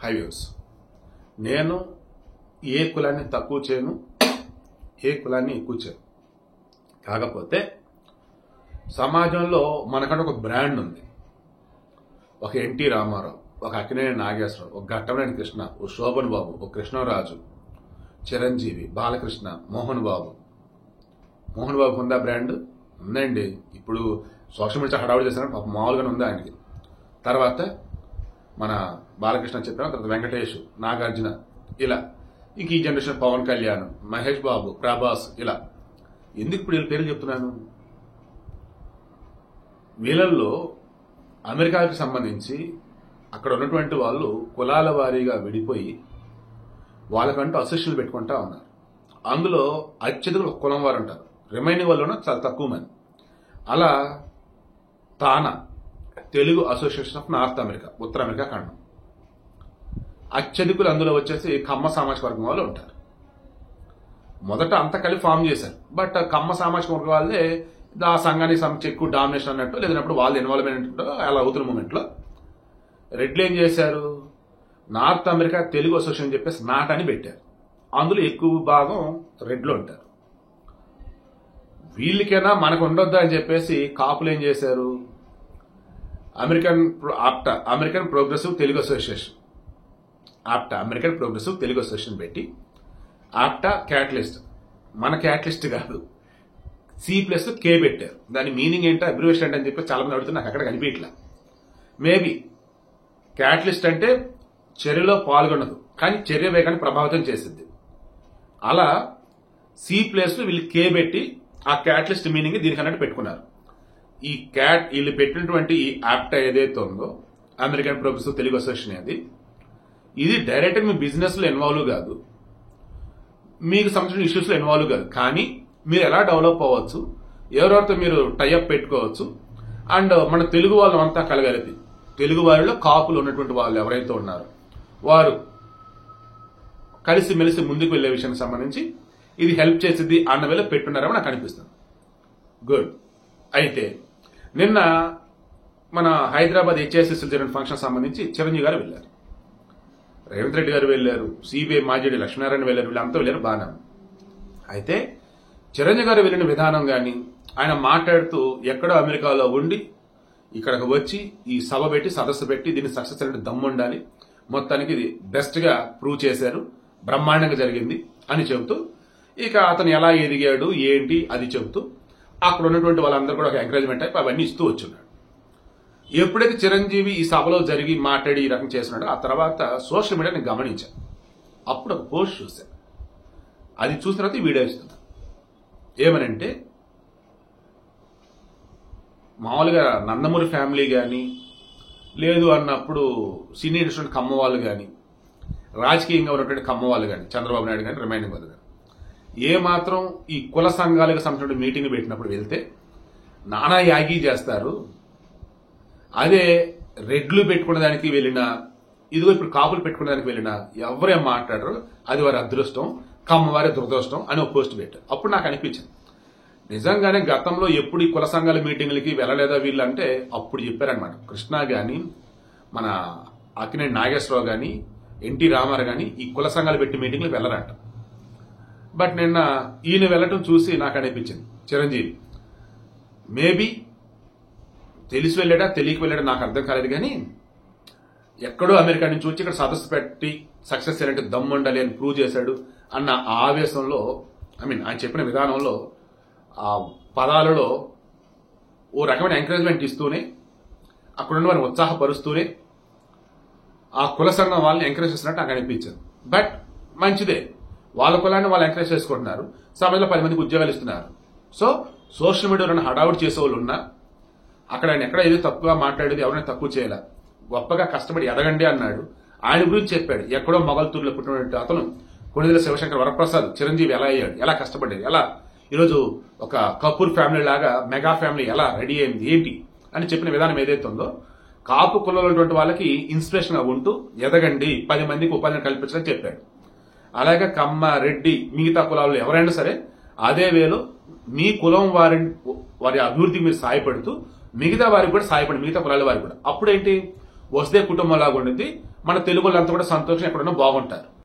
హైవ్యూస్. నేను ఏ కులాన్ని తక్కువ చేయను, ఏ కులాన్ని ఎక్కువ చేయను. కాకపోతే సమాజంలో మనకంటే ఒక బ్రాండ్ ఉంది. ఒక ఎన్టీ రామారావు, ఒక అక్కినేని నాగేశ్వరరావు, ఒక ఘట్టమనేని కృష్ణ, ఒక శోభన్ బాబు, ఒక కృష్ణరాజు, చిరంజీవి, బాలకృష్ణ, మోహన్ బాబు. మోహన్ బాబుకి ఉందా బ్రాండ్? ఉందండి. ఇప్పుడు సోషల్ మీడియా హడావుడి చేశారు, పాపం మామూలుగానే ఉంది ఆయనకి. తర్వాత మన బాలకృష్ణ చెప్పాను, తర్వాత వెంకటేష్, నాగార్జున, ఇలా ఇంక ఈ జనరేషన్ పవన్ కళ్యాణ్, మహేష్ బాబు, ప్రభాస్, ఇలా. ఎందుకు ఇప్పుడు వీళ్ళ పేర్లు చెప్తున్నాను? వీళ్ళల్లో అమెరికాకి సంబంధించి అక్కడ ఉన్నటువంటి వాళ్ళు కులాల వారీగా విడిపోయి వాళ్ళకంటూ అసోసియేషన్లు పెట్టుకుంటా ఉన్నారు. అందులో అత్యధికులు కులం వారు ఉంటారు, రిమైనింగ్ వాళ్ళు చాలా తక్కువ మంది. అలా TANA Telugu association of North America, ఉత్తర అమెరికా ఖండం, అత్యధికులు అందులో వచ్చేసి కమ్మ సామాజిక వర్గం వాళ్ళు ఉంటారు. మొదట అంతా కలిపి ఫామ్ చేశారు, బట్ కమ్మ సామాజిక వర్గం వాళ్ళే ఆ సంఘానికి సంబంధించి ఎక్కువ డామినేషన్ అన్నట్టు, లేదన్నప్పుడు వాళ్ళు ఇన్వాల్వ్మెంట్ అలా అవుతున్న మూమెంట్లో రెడ్లు ఏం చేశారు, నార్త్ అమెరికా తెలుగు అసోసియేషన్ అని చెప్పేసి నాట్ అని పెట్టారు. అందులో ఎక్కువ భాగం రెడ్లు ఉంటారు. వీళ్ళకైనా మనకు ఉండొద్దా అని చెప్పేసి కాపులు ఏం చేశారు, American progressive Telugu association, American progressive Telugu association పెట్టి ఆప్టా క్యాటలిస్ట్, మన క్యాటలిస్ట్ కాదు, C+K పెట్టారు. దాని మీనింగ్ ఏంటో, అబ్రివేషన్ ఏంటని చెప్పి చాలా మంది అడుగుతున్నారు, నాకు అక్కడ కనిపించట్లా. మేబీ క్యాటలిస్ట్ అంటే చర్యలో పాల్గొనదు, కానీ చర్య వేగాన్ని ప్రభావితం చేసింది. అలా C+ వీళ్ళు K పెట్టి ఆ క్యాటలిస్ట్ మీనింగ్ దీనికి అన్నట్టు పెట్టుకున్నారు. ఈ వీళ్ళు పెట్టినటువంటి ఈ ఆప్టా ఏదైతే ఉందో, అమెరికన్ ప్రోగ్రెసివ్ తెలుగు అసోసియేషన్, ఇది డైరెక్ట్గా మీ బిజినెస్ లో ఇన్వాల్వ్ కాదు, మీకు సంబంధించిన ఇష్యూస్ లో ఇన్వాల్వ్ కాదు, కానీ మీరు ఎలా డెవలప్ అవ్వచ్చు, ఎవరెవరితో మీరు టైఅప్ పెట్టుకోవచ్చు, అండ్ మన తెలుగు వాళ్ళు అంతా కలగలిపి తెలుగు వారిలో కాపులు ఉన్నటువంటి వాళ్ళు ఎవరైతే ఉన్నారో వారు కలిసిమెలిసి ముందుకు వెళ్లే విషయానికి సంబంధించి ఇది హెల్ప్ చేసింది అన్న వేళ పెట్టున్నారని నాకు అనిపిస్తుంది. గుడ్. అయితే నిన్న మన హైదరాబాద్ HSS జరిగిన ఫంక్షన్ సంబంధించి చిరంజీవి గారు వెళ్లారు, రేవంత్ రెడ్డి గారు వెళ్లారు, సిబిఐ మాజీ లక్ష్మీనారాయణ వెళ్లారు, వీళ్ళంతా వెళ్లారు, బాగా. అయితే చిరంజీవి గారు వెళ్లిన విధానం గాని, ఆయన మాట్లాడుతూ ఎక్కడో అమెరికాలో ఉండి ఇక్కడికి వచ్చి ఈ సభ పెట్టి సదస్సు పెట్టి దీన్ని సక్సెస్ అయినట్టు దమ్ము ఉండాలి, మొత్తానికి ఇది బెస్ట్ గా ప్రూవ్ చేశారు, బ్రహ్మాండంగా జరిగింది అని చెబుతూ, ఇక అతను ఎలా ఎదిగాడు ఏంటి అది చెబుతూ అక్కడ ఉన్నటువంటి వాళ్ళందరూ కూడా ఒక ఎంకరేజ్మెంట్ అయిపోయి అవన్నీ ఇస్తూ వచ్చున్నాడు. ఎప్పుడైతే చిరంజీవి ఈ సభలో జరిగి మాట్లాడి ఈ రకం చేస్తున్నాడో ఆ తర్వాత సోషల్ మీడియా నేను గమనించాను. అప్పుడు ఒక పోస్ట్ చూశాను, అది చూసిన తర్వాత ఈ వీడియో ఇస్తున్నాను. ఏమనంటే, మామూలుగా నందమూరి ఫ్యామిలీ కానీ, లేదు అన్నప్పుడు సినీ ఇండస్ట్రీ కమ్మ వాళ్ళు కానీ, రాజకీయంగా ఉన్నటువంటి కమ్మ వాళ్ళు కానీ, చంద్రబాబు నాయుడు కానీ, రిమైనింగ్ వాళ్ళు కానీ, ఏ మాత్రం ఈ కుల సంఘాలకు సంబంధించిన మీటింగ్ పెట్టినప్పుడు వెళ్తే నానా యాగి చేస్తారు. అదే రెడ్లు పెట్టుకునే దానికి వెళ్ళినా, ఇదిగో ఇప్పుడు కాపులు పెట్టుకునే దానికి వెళ్ళినా ఎవరేం మాట్లాడరు, అది వారి అదృష్టం, కమ్మవారి దురదృష్టం అని ఒక పోస్ట్ పెట్టారు. అప్పుడు నాకు అనిపించింది, నిజంగానే గతంలో ఎప్పుడు ఈ కుల సంఘాల మీటింగ్లకి వెళ్ళలేదా వీళ్ళు అంటే అప్పుడు చెప్పారనమాట. కృష్ణ గాని, మన అక్కినేని నాగేశ్వరరావు గాని, ఎన్టీ రామారావు గాని ఈ కుల సంఘాలు పెట్టి మీటింగ్లకు వెళ్ళరంట. బట్ నిన్న ఈయన వెళ్ళటం చూసి నాకు అనిపించింది, చిరంజీవి మేబీ తెలిసి వెళ్ళాడా తెలియక వెళ్ళాడా నాకు అర్థం కాలేదు, కానీ ఎక్కడో అమెరికా నుంచి వచ్చి ఇక్కడ సదస్సు పెట్టి సక్సెస్ అయినట్టు దమ్ము ఉండాలి అని ప్రూవ్ చేశాడు అన్న ఆవేశంలో, ఆయన చెప్పిన విధానంలో, ఆ పదాలలో ఓ రకమైన ఎంకరేజ్మెంట్ ఇస్తూనే, అక్కడున్న వారిని ఉత్సాహపరుస్తూనే ఆ కుల సంఘం వాళ్ళని ఎంకరేజ్ చేస్తున్నట్టు నాకు అనిపించింది. బట్ మంచిదే, వాళ్ళ కులాన్ని వాళ్ళు ఎంకరేజ్ చేసుకుంటున్నారు, సమాజంలో 10 మందికి ఉద్యోగాలు ఇస్తున్నారు. సో సోషల్ మీడియాలో హడావుడి చేసే వాళ్ళు ఉన్నా అక్కడ ఆయన ఎక్కడ ఏదో తప్పుగా మాట్లాడేది ఎవరైనా తక్కువ చేయాల, గొప్పగా కష్టపడి ఎదగండి అన్నాడు. ఆయన గురించి చెప్పాడు. ఎక్కడో మొగల్తూరులో పుట్టినటువంటి అతను కొణిదెల శివశంకర్ వరప్రసాద్ చిరంజీవి ఎలా అయ్యాడు, ఎలా కష్టపడ్డాడు, ఎలా ఈరోజు ఒక కపూర్ ఫ్యామిలీ లాగా మెగా ఫ్యామిలీ ఎలా రెడీ అయింది ఏంటి అని చెప్పిన విధానం ఏదైతే ఉందో, కాపు కులంలో ఉన్నటువంటి వాళ్ళకి ఇన్స్పిరేషన్ గా ఉంటూ ఎదగండి, 10 మందికి ఉపాధిని కల్పించడం చెప్పాడు. అలాగే కమ్మ, రెడ్డి, మిగతా కులాల్లో ఎవరైనా సరే అదే వేలో మీ కులం వారి అభివృద్ధికి మీరు సహాయపడుతూ మిగతా వారికి కూడా సహాయపడి, మిగతా కులాల వారికి కూడా. అప్పుడేంటి వస్తే కుటుంబం లాగా ఉండింది, మన తెలుగు వాళ్ళంతా కూడా సంతోషం ఎక్కడున్నా బాగుంటారు.